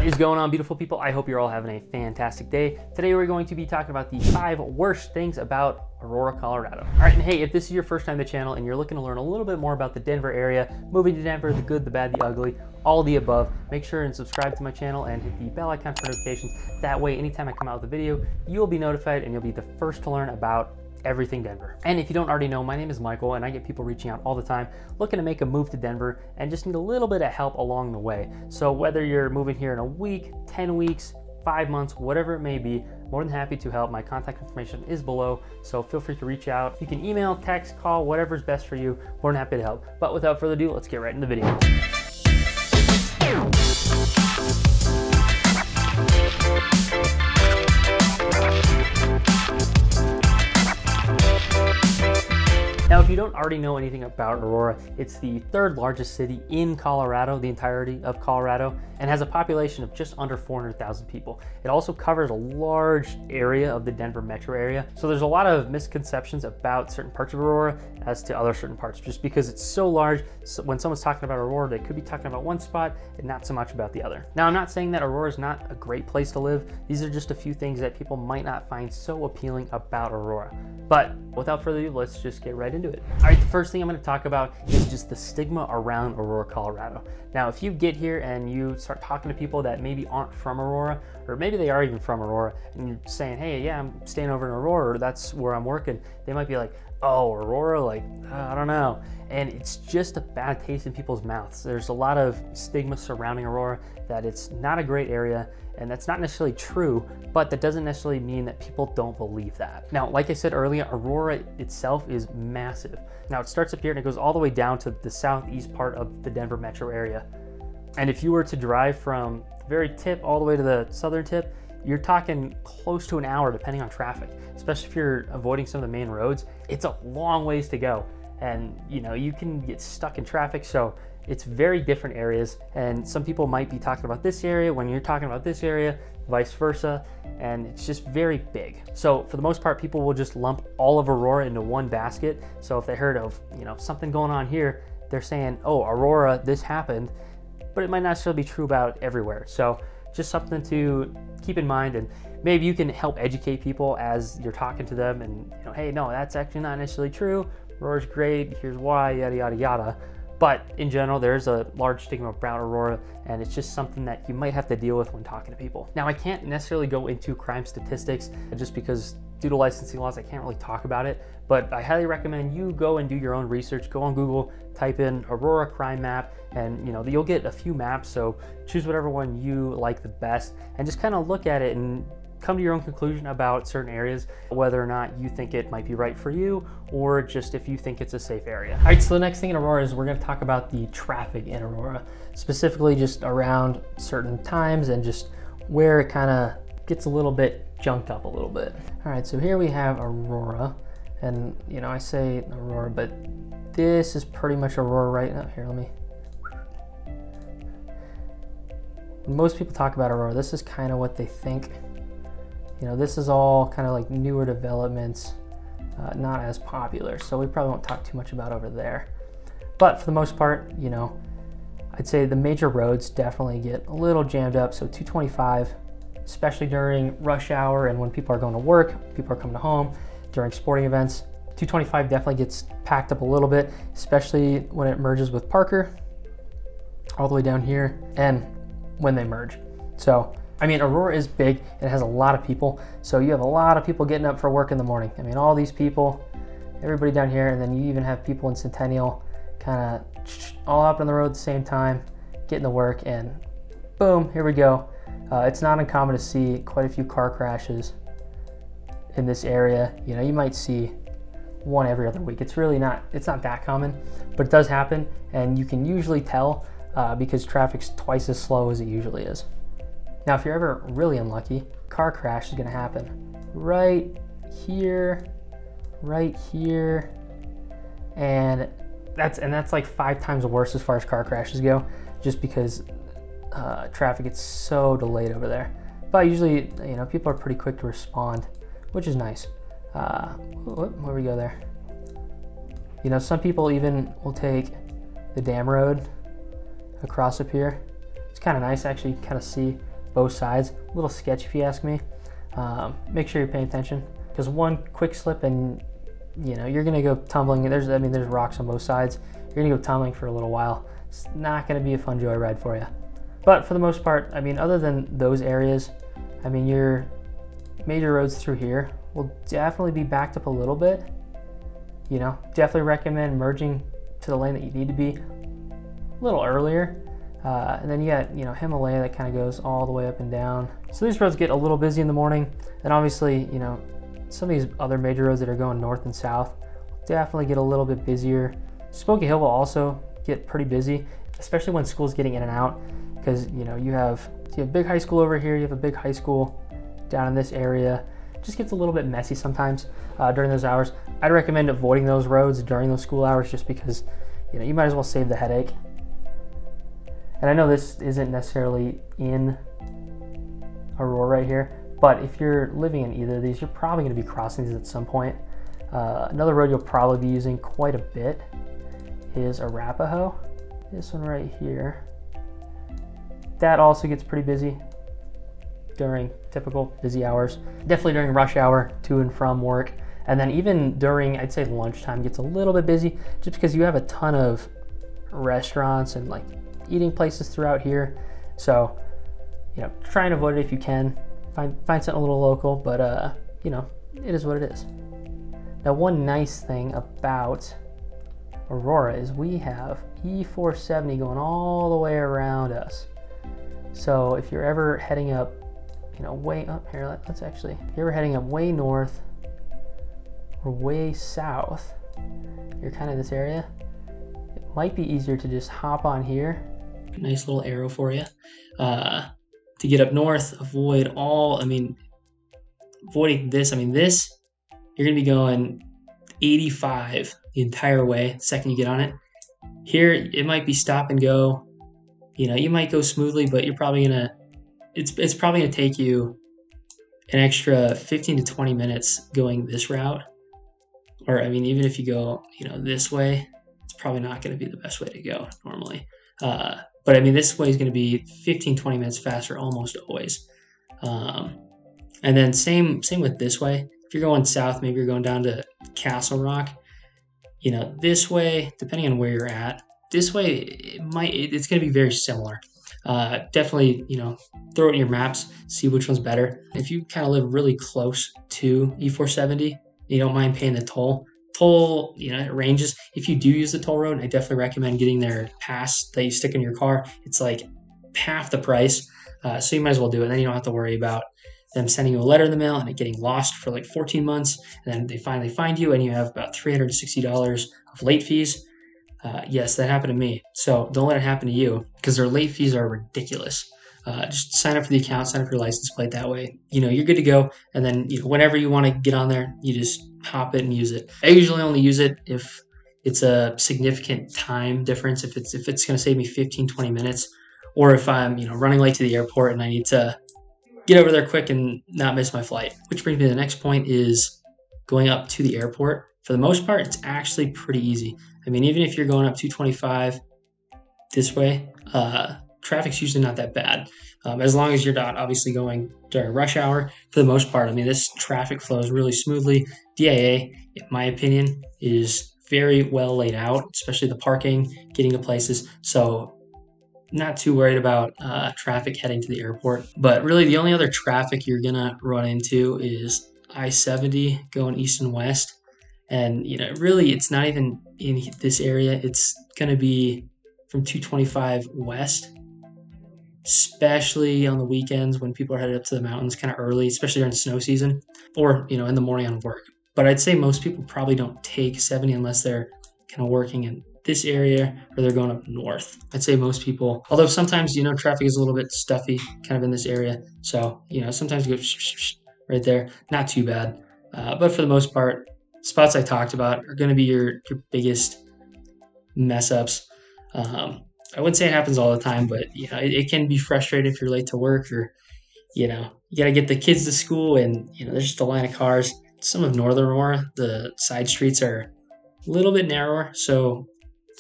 What is going on, beautiful people? I hope you're all having a fantastic day. Today we're going to be talking about the 5 worst things about Aurora, Colorado. All right, and hey, if this is your first time to the channel and you're looking to learn a little bit more about the Denver area, moving to Denver, the good, the bad, the ugly, all the above, make sure and subscribe to my channel and hit the bell icon for notifications. That way, anytime I come out with a video, you'll be notified and you'll be the first to learn about everything Denver. And if you don't already know, my name is Michael and I get people reaching out all the time looking to make a move to Denver and just need a little bit of help along the way. So whether you're moving here in a week, 10 weeks, 5 months, whatever it may be, more than happy to help. My contact information is below, so feel free to reach out. You can email, text, call, whatever's best for you. More than happy to help. But without further ado, let's get right into the video. Now, if you don't already know anything about Aurora, it's the 3rd largest city in Colorado, the entirety of Colorado, and has a population of just under 400,000 people. It also covers a large area of the Denver metro area. So there's a lot of misconceptions about certain parts of Aurora as to other certain parts, just because it's so large. So when someone's talking about Aurora, they could be talking about one spot and not so much about the other. Now, I'm not saying that Aurora is not a great place to live. These are just a few things that people might not find so appealing about Aurora. But without further ado, let's just get right into it. All right, the first thing I'm going to talk about is just the stigma around Aurora, Colorado. Now, if you get here and you start talking to people that maybe aren't from Aurora, or maybe they are even from Aurora, and you're saying, hey, yeah, I'm staying over in Aurora, or that's where I'm working, they might be like, oh, Aurora, like, I don't know. And it's just a bad taste in people's mouths. There's a lot of stigma surrounding Aurora, that it's not a great area, and that's not necessarily true, but that doesn't necessarily mean that people don't believe that. Now, like I said earlier, Aurora itself is massive. Now, it starts up here and it goes all the way down to the southeast part of the Denver metro area. And if you were to drive from the very tip all the way to the southern tip, you're talking close to an hour depending on traffic, especially if you're avoiding some of the main roads. It's a long ways to go. And you know, you can get stuck in traffic, so it's very different areas, and some people might be talking about this area when you're talking about this area, vice versa, and it's just very big. So for the most part, people will just lump all of Aurora into one basket. So if they heard of, you know, something going on here, they're saying, oh, Aurora, this happened, but it might not necessarily be true about everywhere. So just something to keep in mind, and maybe you can help educate people as you're talking to them, and you know, hey, no, that's actually not necessarily true. Aurora's great, here's why, yada, yada, yada. But in general, there's a large stigma about Aurora, and it's just something that you might have to deal with when talking to people. Now, I can't necessarily go into crime statistics just because due to licensing laws, I can't really talk about it, but I highly recommend you go and do your own research. Go on Google, type in Aurora crime map, and you know, you'll get a few maps, so choose whatever one you like the best and just kind of look at it and come to your own conclusion about certain areas, whether or not you think it might be right for you, or just if you think it's a safe area. All right, so the next thing in Aurora is we're gonna talk about the traffic in Aurora, specifically just around certain times and just where it kind of gets a little bit junked up a little bit. All right, so here we have Aurora, and you know, I say Aurora, but this is pretty much Aurora right now. Here, let me. When most people talk about Aurora, this is kind of what they think. You know, this is all kind of like newer developments, not as popular, so we probably won't talk too much about over there. But for the most part, you know, I'd say the major roads definitely get a little jammed up. So 225, especially during rush hour and when people are going to work, people are coming home, during sporting events, 225 definitely gets packed up a little bit, especially when it merges with Parker, all the way down here, and when they merge. So I mean, Aurora is big, it has a lot of people, so you have a lot of people getting up for work in the morning. I mean, all these people, everybody down here, and then you even have people in Centennial kind of all up on the road at the same time, getting to work, and boom, here we go. It's not uncommon to see quite a few car crashes in this area. You know, you might see one every other week. It's really not, it's not that common, but it does happen, and you can usually tell because traffic's twice as slow as it usually is. Now, if you're ever really unlucky, car crash is gonna happen right here, and that's like 5 times worse as far as car crashes go, just because traffic gets so delayed over there. But usually, you know, people are pretty quick to respond, which is nice. Where we go there? You know, some people even will take the dam road across up here. It's kind of nice, actually. You can kind of see both sides. A little sketchy if you ask me. Make sure you're paying attention, because one quick slip and you're gonna go tumbling. There's rocks on both sides. You're gonna go tumbling for a little while. It's not gonna be a fun joyride for you. But for the most part, other than those areas, your major roads through here will definitely be backed up a little bit. Definitely recommend merging to the lane that you need to be a little earlier. And then you got, Himalaya that kind of goes all the way up and down. So these roads get a little busy in the morning. And obviously, some of these other major roads that are going north and south definitely get a little bit busier. Smoky Hill will also get pretty busy, especially when school's getting in and out, because you have a big high school over here, you have a big high school down in this area. It just gets a little bit messy sometimes during those hours. I'd recommend avoiding those roads during those school hours, just because you might as well save the headache. And I know this isn't necessarily in Aurora right here, but if you're living in either of these, you're probably going to be crossing these at some point. Another road you'll probably be using quite a bit is Arapahoe. This one right here. That also gets pretty busy during typical busy hours. Definitely during rush hour to and from work. And then even during, I'd say, lunchtime gets a little bit busy, just because you have a ton of restaurants and like eating places throughout here. So, try and avoid it if you can. Find something a little local, but it is what it is. Now, one nice thing about Aurora is we have E470 going all the way around us. So if you're ever heading up, way up here, let's actually, if you're ever heading up way north or way south, you're kind of in this area, it might be easier to just hop on here. Nice little arrow for you. To get up north, avoiding this. This, you're gonna be going 85 the entire way the second you get on it. Here, it might be stop and go. You might go smoothly, but you're probably gonna, it's probably gonna take you an extra 15 to 20 minutes going this route. Or, even if you go, this way, it's probably not gonna be the best way to go normally. But this way is gonna be 15, 20 minutes faster almost always. And then same with this way. If you're going south, maybe you're going down to Castle Rock, this way, depending on where you're at, this way, it's going to be very similar. Definitely, throw it in your maps, see which one's better. If you kind of live really close to E470, you don't mind paying the toll. It ranges. If you do use the toll road, I definitely recommend getting their pass that you stick in your car. It's like half the price. So you might as well do it. Then you don't have to worry about them sending you a letter in the mail and it getting lost for like 14 months. And then they finally find you and you have about $360 of late fees. Yes, that happened to me. So don't let it happen to you, because their late fees are ridiculous. Just sign up for the account, sign up for your license plate. That way, you're good to go. And then, whenever you want to get on there, you just hop it and use it. I usually only use it if it's a significant time difference, if it's going to save me 15, 20 minutes, or if I'm, running late to the airport and I need to get over there quick and not miss my flight. Which brings me to the next point, is going up to the airport. For the most part, it's actually pretty easy. Even if you're going up 225 this way, traffic's usually not that bad. As long as you're not obviously going during rush hour. For the most part, this traffic flows really smoothly. DIA, in my opinion, is very well laid out, especially the parking, getting to places. So not too worried about traffic heading to the airport. But really the only other traffic you're gonna run into is I-70 going east and west. And, really it's not even in this area. It's going to be from 225 west, especially on the weekends when people are headed up to the mountains kind of early, especially during snow season, or, in the morning on work. But I'd say most people probably don't take 70 unless they're kind of working in this area or they're going up north. I'd say most people, although sometimes, traffic is a little bit stuffy kind of in this area. So, sometimes you go right there, not too bad. But for the most part, spots I talked about are going to be your biggest mess ups. I wouldn't say it happens all the time, but it can be frustrating if you're late to work, or you got to get the kids to school and there's just a line of cars. Some of Northern Aurora, the side streets are a little bit narrower, so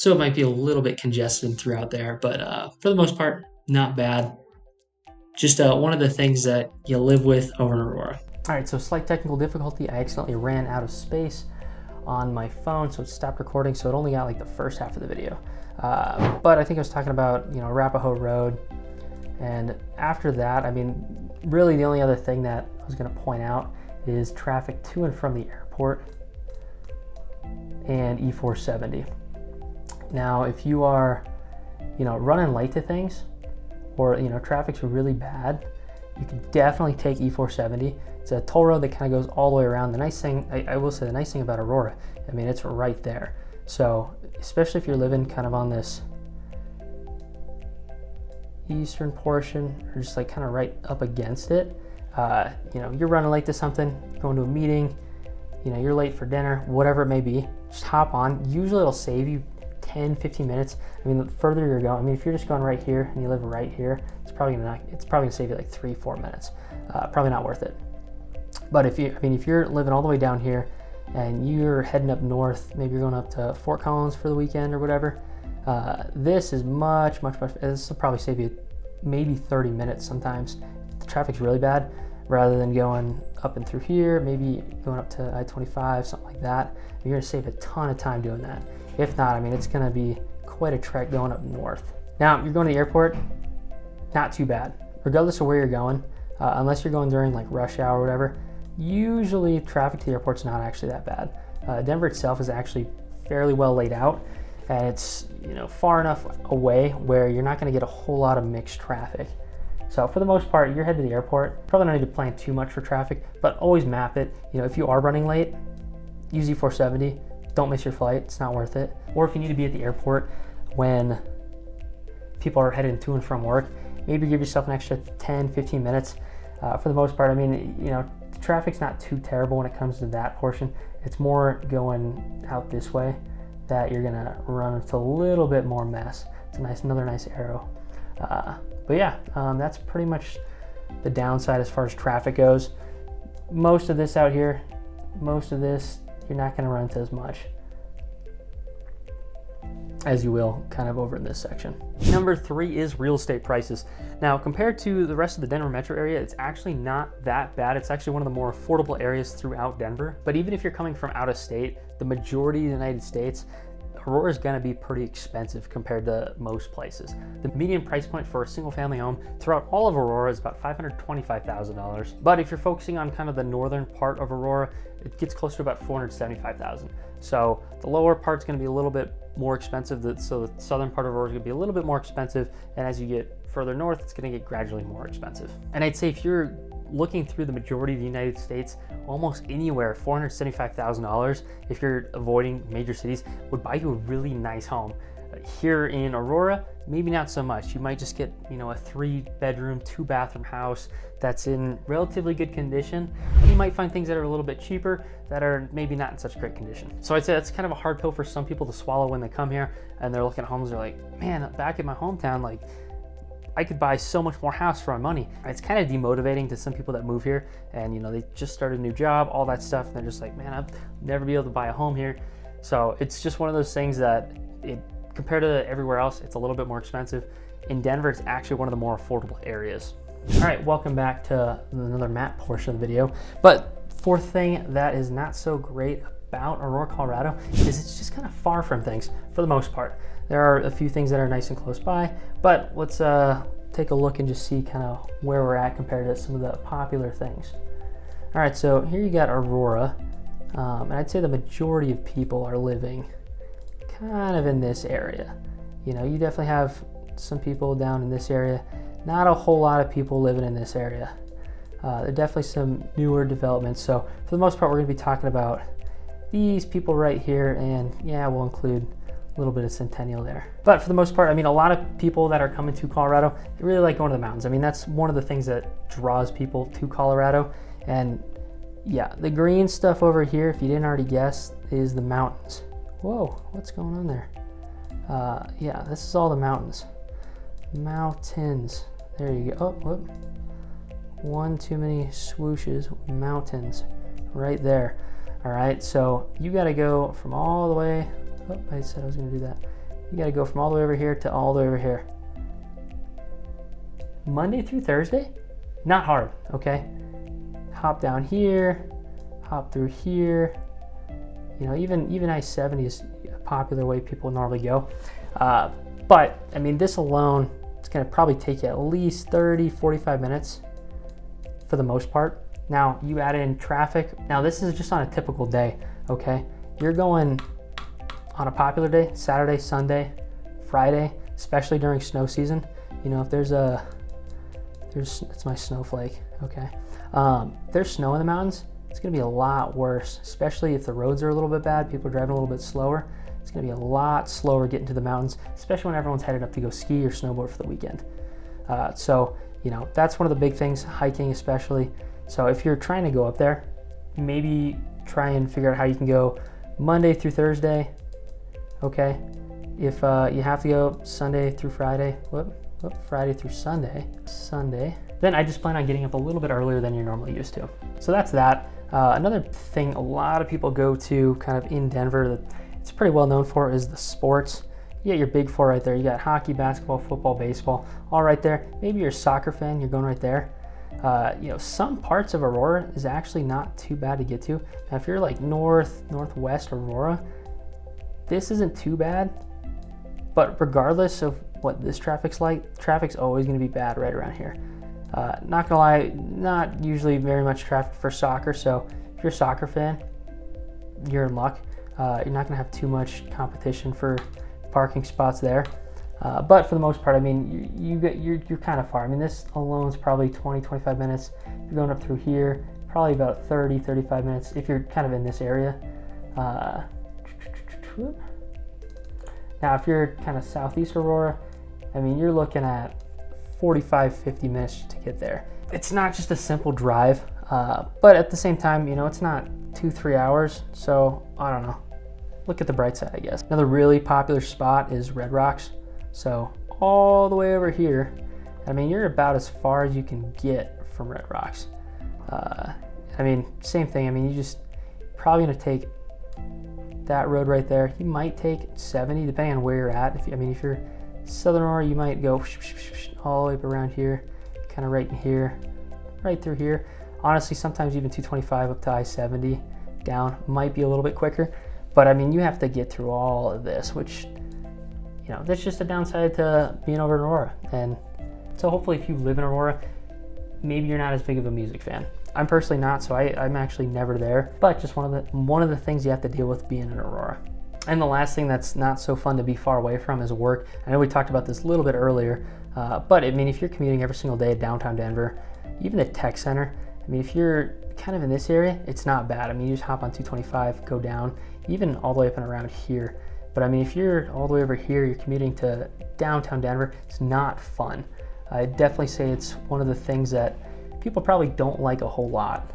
it might be a little bit congested throughout there, but for the most part, not bad. just one of the things that you live with over in Aurora. All right, so slight technical difficulty. I accidentally ran out of space on my phone, so it stopped recording, so it only got like the first half of the video. But I think I was talking about, Arapahoe Road. And after that, I mean, really the only other thing that I was gonna point out is traffic to and from the airport and E470. Now, if you are, running late to things, or traffic's really bad, you can definitely take E470. It's a toll road that kind of goes all the way around. The nice thing, I will say, the nice thing about Aurora, I mean, it's right there. So especially if you're living kind of on this eastern portion, or just like kind of right up against it, you're running late to something, going to a meeting, you're late for dinner, whatever it may be, just hop on. Usually it'll save you 10-15 minutes. I mean, the further you're going, I mean, if you're just going right here and you live right here, it's probably gonna save you like 3-4 minutes. Probably not worth it. But if you're living all the way down here and you're heading up north, maybe you're going up to Fort Collins for the weekend or whatever, this is much. This will probably save you maybe 30 minutes sometimes if the traffic's really bad, rather than going up and through here, maybe going up to I-25, something like that. You're gonna save a ton of time doing that. If not, I mean, it's gonna be quite a trek going up north. Now, you're going to the airport, not too bad. Regardless of where you're going, unless you're going during like rush hour or whatever, usually traffic to the airport's not actually that bad. Denver itself is actually fairly well laid out, and it's far enough away where you're not gonna get a whole lot of mixed traffic. So for the most part, you're headed to the airport, probably don't need to plan too much for traffic, but always map it. If you are running late, use E470. Don't miss your flight, it's not worth it. Or if you need to be at the airport when people are headed to and from work, maybe give yourself an extra 10-15 minutes. For the most part, I mean, traffic's not too terrible when it comes to that portion. It's more going out this way that you're gonna run into a little bit more mess. It's another nice arrow. But yeah, that's pretty much the downside as far as traffic goes. Most of this out here, you're not gonna run into as much as you will kind of over in this section. Number 3 is real estate prices. Now, compared to the rest of the Denver metro area, it's actually not that bad. It's actually one of the more affordable areas throughout Denver. But even if you're coming from out of state, the majority of the United States, Aurora is gonna be pretty expensive compared to most places. The median price point for a single family home throughout all of Aurora is about $525,000. But if you're focusing on kind of the northern part of Aurora, it gets closer to about $475,000. So the lower part's gonna be a little bit more expensive, so the southern part of Aurora is gonna be a little bit more expensive, and as you get further north, it's gonna get gradually more expensive. And I'd say if you're looking through the majority of the United States, almost anywhere, $475,000, if you're avoiding major cities, would buy you a really nice home. Here in Aurora, maybe not so much. You might just get, a 3-bedroom, 2-bathroom house that's in relatively good condition. You might find things that are a little bit cheaper that are maybe not in such great condition. So I'd say that's kind of a hard pill for some people to swallow when they come here and they're looking at homes. They're like, man, back in my hometown, like, I could buy so much more house for my money. It's kind of demotivating to some people that move here and they just started a new job, all that stuff, and they're just like, man, I'll never be able to buy a home here. So it's just one of those things that compared to everywhere else, it's a little bit more expensive. In Denver, it's actually one of the more affordable areas. All right, welcome back to another map portion of the video. But fourth thing that is not so great about Aurora, Colorado is it's just kind of far from things for the most part. There are a few things that are nice and close by, but let's take a look and just see kind of where we're at compared to some of the popular things. All right, so here you got Aurora, and I'd say the majority of people are living kind of in this area. You definitely have some people down in this area, not a whole lot of people living in this area. There are definitely some newer developments, so for the most part, we're gonna be talking about these people right here, and yeah, we'll include a little bit of Centennial there. But for the most part, I mean, a lot of people that are coming to Colorado, they really like going to the mountains. I mean, that's one of the things that draws people to Colorado. And yeah, the green stuff over here, if you didn't already guess, is the mountains. Whoa, what's going on there? Yeah, this is all the mountains. Mountains. There you go. Oh, whoop. One too many swooshes. Mountains. Right there. All right, so you got to go from all the way. Oh, I said I was going to do that. You got to go from all the way over here to all the way over here. Monday through Thursday, not hard, okay? Hop down here, hop through here. You know, even I-70 is a popular way people normally go. But I mean, this alone, it's gonna probably take you at least 30, 45 minutes for the most part. Now, you add in traffic. Now, this is just on a typical day, okay? You're going on a popular day, Saturday, Sunday, Friday, especially during snow season. You know, if it's my snowflake, okay? There's snow in the mountains, it's gonna be a lot worse, especially if the roads are a little bit bad, people are driving a little bit slower. It's gonna be a lot slower getting to the mountains, especially when everyone's headed up to go ski or snowboard for the weekend. So, you know, that's one of the big things, hiking especially. So if you're trying to go up there, maybe try and figure out how you can go Monday through Thursday, okay? If you have to go Sunday through Friday, Friday through Sunday, then I just plan on getting up a little bit earlier than you're normally used to. So that's that. Another thing a lot of people go to kind of in Denver that it's pretty well known for is the sports. You got your big four right there. You got hockey, basketball, football, baseball, all right there. Maybe you're a soccer fan, you're going right there. You know, some parts of Aurora is actually not too bad to get to. Now, if you're like northwest Aurora, this isn't too bad. But regardless of what this traffic's like, traffic's always going to be bad right around here. Not gonna lie, not usually very much traffic for soccer. So if you're a soccer fan, you're in luck. You're not gonna have too much competition for parking spots there. But for the most part, I mean, you're kind of far. I mean, this alone is probably 20, 25 minutes. You're going up through here, probably about 30, 35 minutes if you're kind of in this area. Now, if you're kind of southeast Aurora, I mean, you're looking at 45, 50 minutes to get there. It's not just a simple drive, but at the same time, you know, it's not 2-3 hours. So I don't know. Look at the bright side, I guess. Another really popular spot is Red Rocks. So all the way over here, I mean, you're about as far as you can get from Red Rocks. I mean, same thing. I mean, you just probably gonna take that road right there. You might take 70, depending on where you're at. If you're Southern Aurora, you might go all the way up around here, kind of right in here, right through here. Honestly, sometimes even 225 up to I-70 down might be a little bit quicker. But I mean, you have to get through all of this, which, you know, that's just a downside to being over in Aurora. And so hopefully if you live in Aurora, maybe you're not as big of a music fan. I'm personally not, so I'm actually never there. But just one of the things you have to deal with being in Aurora. And the last thing that's not so fun to be far away from is work. I know we talked about this a little bit earlier, but I mean, if you're commuting every single day downtown Denver, even the tech center, I mean, if you're kind of in this area, it's not bad. I mean, you just hop on 225, go down, even all the way up and around here. But I mean, if you're all the way over here, you're commuting to downtown Denver, it's not fun. I'd definitely say it's one of the things that people probably don't like a whole lot.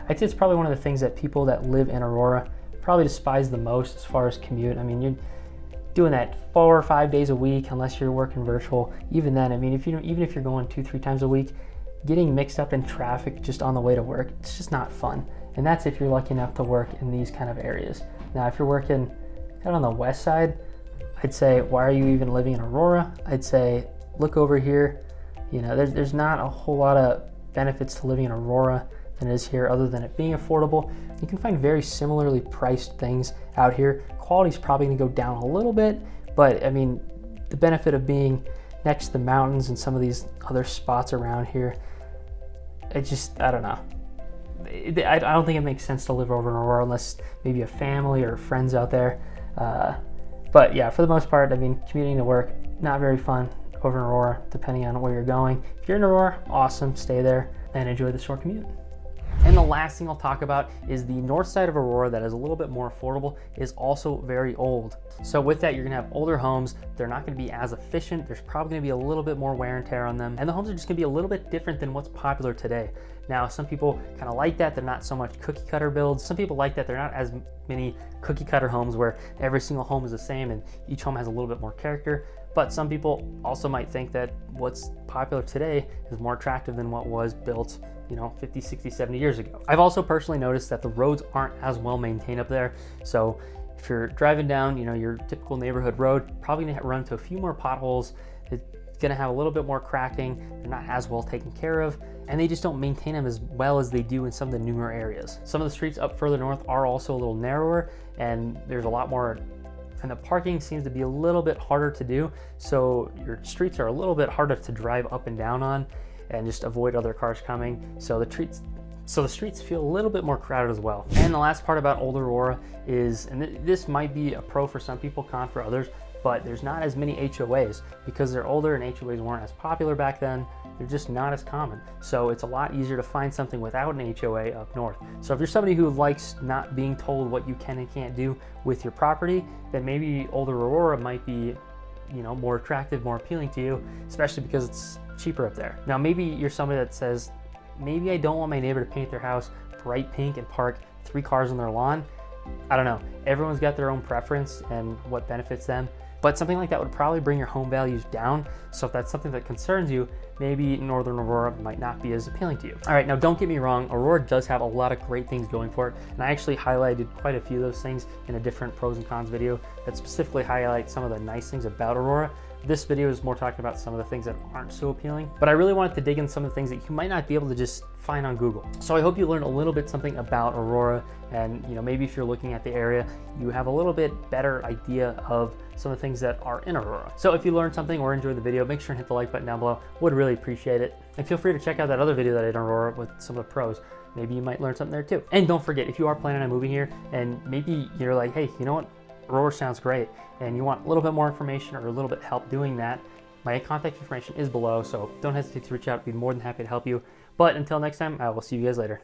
I'd say it's probably one of the things that people that live in Aurora probably despise the most as far as commute. I mean, you're doing that 4 or 5 days a week, unless you're working virtual. Even then, I mean, even if you're going 2-3 times a week, getting mixed up in traffic just on the way to work, it's just not fun. And that's if you're lucky enough to work in these kind of areas. Now, if you're working kind of on the west side, I'd say, why are you even living in Aurora? I'd say, look over here. You know, there's not a whole lot of benefits to living in Aurora than it is here, other than it being affordable. You can find very similarly priced things out here. Quality's probably gonna go down a little bit, but I mean, the benefit of being next to the mountains and some of these other spots around here, I don't know. I don't think it makes sense to live over in Aurora unless maybe a family or friends out there. But yeah, for the most part, I mean, commuting to work, not very fun over in Aurora, depending on where you're going. If you're in Aurora, awesome, stay there and enjoy the short commute. And the last thing I'll talk about is the north side of Aurora that is a little bit more affordable is also very old. So with that, you're gonna have older homes. They're not gonna be as efficient. There's probably gonna be a little bit more wear and tear on them. And the homes are just gonna be a little bit different than what's popular today. Now, some people kind of like that. They're not so much cookie cutter builds. Some people like that. They're not as many cookie cutter homes where every single home is the same and each home has a little bit more character. But some people also might think that what's popular today is more attractive than what was built, 50, 60, 70 years ago. I've also personally noticed that the roads aren't as well maintained up there. So if you're driving down, your typical neighborhood road, probably gonna run into a few more potholes. It's gonna have a little bit more cracking, they're not as well taken care of, and they just don't maintain them as well as they do in some of the newer areas. Some of the streets up further north are also a little narrower, and there's a lot more, and the parking seems to be a little bit harder to do, so your streets are a little bit harder to drive up and down on and just avoid other cars coming. So the streets feel a little bit more crowded as well. And the last part about Old Aurora is, and this might be a pro for some people, con for others, but there's not as many HOAs because they're older and HOAs weren't as popular back then. They're just not as common. So it's a lot easier to find something without an HOA up north. So if you're somebody who likes not being told what you can and can't do with your property, then maybe Old Aurora might be, you know, more attractive, more appealing to you, especially because it's cheaper up there. Now, maybe you're somebody that says, maybe I don't want my neighbor to paint their house bright pink and park 3 cars on their lawn. I don't know. Everyone's got their own preference and what benefits them. But something like that would probably bring your home values down. So if that's something that concerns you, maybe Northern Aurora might not be as appealing to you. All right, now don't get me wrong, Aurora does have a lot of great things going for it. And I actually highlighted quite a few of those things in a different pros and cons video that specifically highlight some of the nice things about Aurora. This video is more talking about some of the things that aren't so appealing, but I really wanted to dig in some of the things that you might not be able to just find on Google. So I hope you learned a little bit something about Aurora, and you know, maybe if you're looking at the area, you have a little bit better idea of some of the things that are in Aurora. So if you learned something or enjoyed the video, make sure and hit the like button down below. Would really appreciate it. And feel free to check out that other video that I did on Aurora with some of the pros. Maybe you might learn something there too. And don't forget, if you are planning on moving here and maybe you're like, hey, you know what? Aurora sounds great, and you want a little bit more information or a little bit help doing that, my contact information is below, so don't hesitate to reach out. I'd be more than happy to help you. But until next time, I will see you guys later.